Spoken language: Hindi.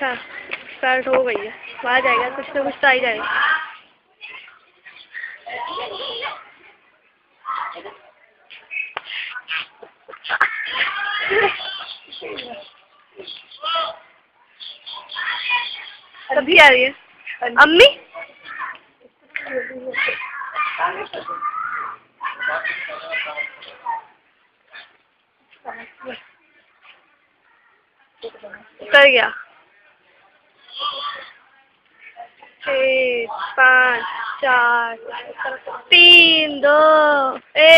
अच्छा स्टार्ट हो गई है, आ जाएगा कुछ ना कुछ तो आ ही जाएगा। अभी आ रही है अम्मी। कर गया 6 5 4 3 2 1।